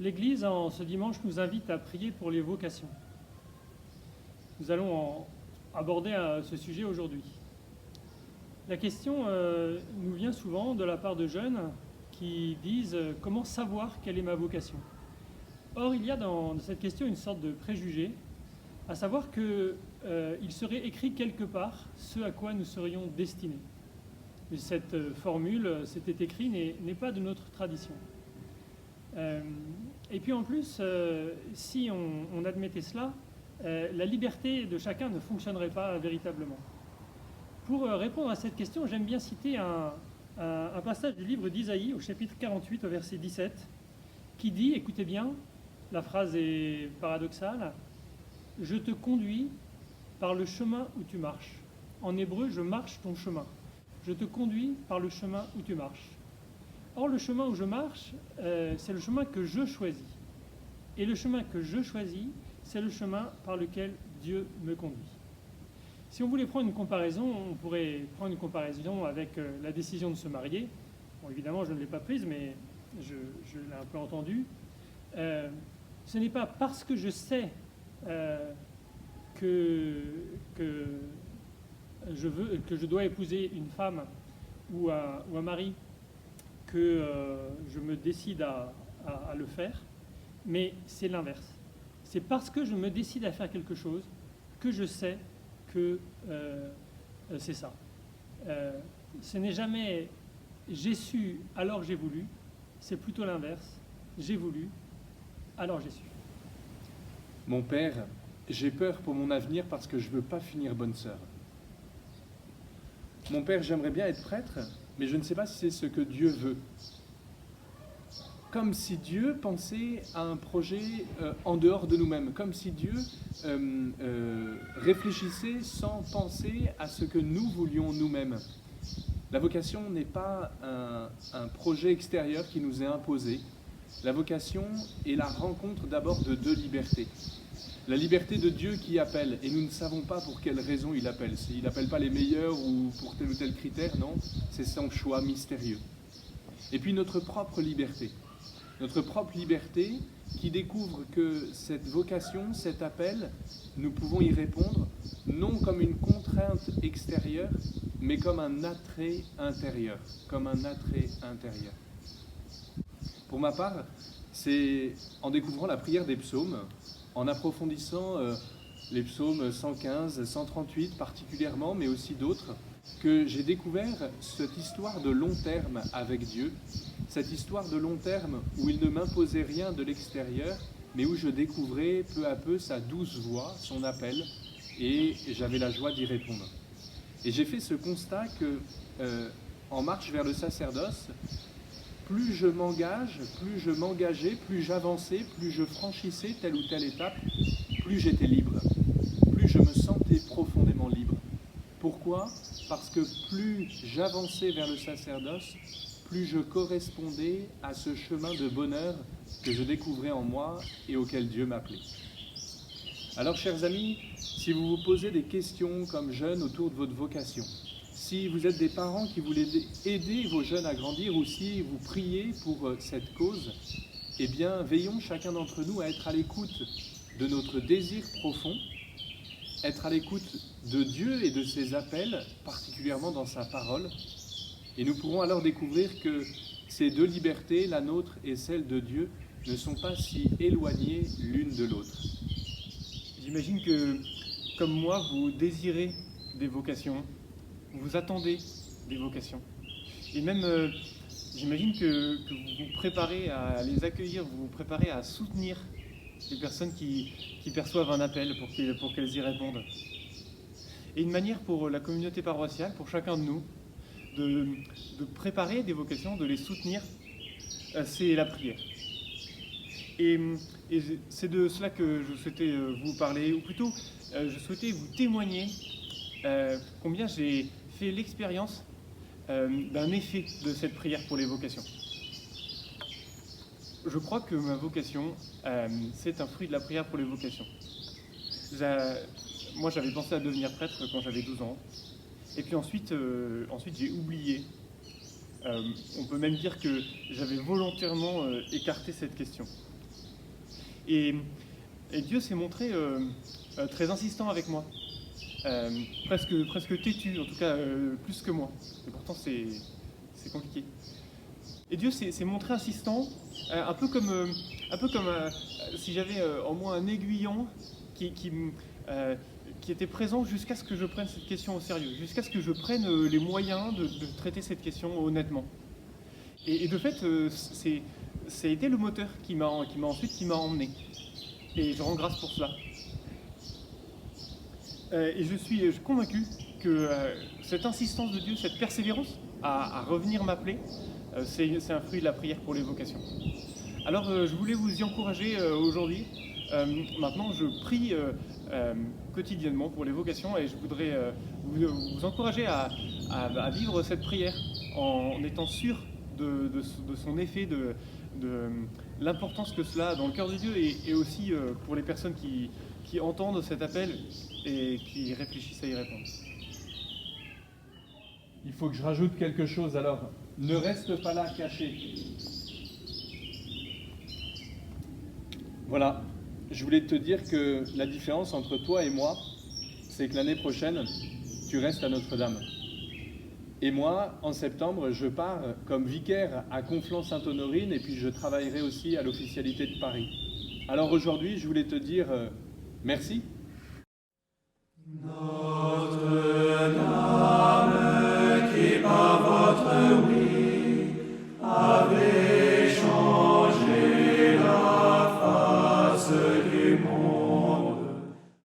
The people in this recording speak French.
L'Église, en ce dimanche, nous invite à prier pour les vocations. Nous allons aborder ce sujet aujourd'hui. La question nous vient souvent de la part de jeunes qui disent « Comment savoir quelle est ma vocation ?» Or, il y a dans cette question une sorte de préjugé, à savoir qu'il serait écrit quelque part ce à quoi nous serions destinés. Et cette formule, c'était écrit, n'est pas de notre tradition. Et puis en plus, si on admettait cela, la liberté de chacun ne fonctionnerait pas véritablement. Pour répondre à cette question, j'aime bien citer un passage du livre d'Isaïe au chapitre 48 au verset 17 qui dit, écoutez bien, la phrase est paradoxale, « Je te conduis par le chemin où tu marches ». En hébreu, « je marche ton chemin ». Je te conduis par le chemin où tu marches. Or, le chemin où je marche, c'est le chemin que je choisis. Et le chemin que je choisis, c'est le chemin par lequel Dieu me conduit. Si on voulait prendre une comparaison, on pourrait prendre une comparaison avec la décision de se marier. Bon, évidemment, je ne l'ai pas prise, mais je l'ai un peu entendue. Ce n'est pas parce que je sais que je dois épouser une femme ou un mari que je me décide à le faire, mais c'est l'inverse. C'est parce que je me décide à faire quelque chose que je sais que c'est ça. Ce n'est jamais « j'ai su, alors j'ai voulu », c'est plutôt l'inverse. J'ai voulu, alors j'ai su. Mon père, j'ai peur pour mon avenir parce que je ne veux pas finir bonne sœur. Mon père, j'aimerais bien être prêtre, mais je ne sais pas si c'est ce que Dieu veut. Comme si Dieu pensait à un projet en dehors de nous-mêmes, comme si Dieu réfléchissait sans penser à ce que nous voulions nous-mêmes. La vocation n'est pas un projet extérieur qui nous est imposé. La vocation est la rencontre d'abord de deux libertés. La liberté de Dieu qui appelle, et nous ne savons pas pour quelle raison il appelle. Il n'appelle pas les meilleurs ou pour tel ou tel critère, non, c'est son choix mystérieux. Et puis notre propre liberté qui découvre que cette vocation, cet appel, nous pouvons y répondre, non comme une contrainte extérieure, mais comme un attrait intérieur, Pour ma part, c'est en découvrant la prière des psaumes, en approfondissant les psaumes 115, 138 particulièrement, mais aussi d'autres, que j'ai découvert cette histoire de long terme avec Dieu, cette histoire de long terme où il ne m'imposait rien de l'extérieur, mais où je découvrais peu à peu sa douce voix, son appel, et j'avais la joie d'y répondre. Et j'ai fait ce constat que, en marche vers le sacerdoce, plus je m'engageais, plus j'avançais, plus je franchissais telle ou telle étape, plus j'étais libre, plus je me sentais profondément libre. Pourquoi ? Parce que plus j'avançais vers le sacerdoce, plus je correspondais à ce chemin de bonheur que je découvrais en moi et auquel Dieu m'appelait. Alors, chers amis, si vous vous posez des questions comme jeunes autour de votre vocation, si vous êtes des parents qui voulaient aider vos jeunes à grandir ou si vous priez pour cette cause, eh bien, veillons chacun d'entre nous à être à l'écoute de notre désir profond, être à l'écoute de Dieu et de ses appels, particulièrement dans sa parole, et nous pourrons alors découvrir que ces deux libertés, la nôtre et celle de Dieu, ne sont pas si éloignées l'une de l'autre. J'imagine que, comme moi, vous désirez des vocations, vous attendez des vocations. Et même, j'imagine que vous vous préparez à les accueillir, vous vous préparez à soutenir les personnes qui perçoivent un appel pour qu'elles y répondent. Et une manière pour la communauté paroissiale, pour chacun de nous, de préparer des vocations, de les soutenir, c'est la prière. Et c'est de cela que je souhaitais vous parler, ou plutôt, je souhaitais vous témoigner combien j'ai fait l'expérience d'un effet de cette prière pour les vocations. Je crois que ma vocation, c'est un fruit de la prière pour les vocations. Moi, j'avais pensé à devenir prêtre quand j'avais 12 ans. Et puis ensuite j'ai oublié. On peut même dire que j'avais volontairement écarté cette question. Et Dieu s'est montré très insistant avec moi, presque têtu, en tout cas plus que moi. Et pourtant c'est compliqué. Et Dieu s'est montré insistant, un peu comme si j'avais en moi un aiguillon qui était présent jusqu'à ce que je prenne cette question au sérieux, jusqu'à ce que je prenne les moyens de traiter cette question honnêtement. Et de fait, ça a été le moteur qui m'a emmené. Et je rends grâce pour cela. Et je suis convaincu que cette insistance de Dieu, cette persévérance à revenir m'appeler, c'est un fruit de la prière pour les vocations. Alors je voulais vous y encourager aujourd'hui. Maintenant, je prie quotidiennement pour les vocations et je voudrais vous encourager à vivre cette prière en étant sûr de son effet, de l'importance que cela a dans le cœur de Dieu et aussi pour les personnes qui entendent cet appel et qui réfléchissent à y répondre. Il faut que je rajoute quelque chose alors. Ne reste pas là caché. Voilà. Je voulais te dire que la différence entre toi et moi, c'est que l'année prochaine, tu restes à Notre-Dame. Et moi, en septembre, je pars comme vicaire à Conflans-Sainte-Honorine et puis je travaillerai aussi à l'officialité de Paris. Alors aujourd'hui, je voulais te dire merci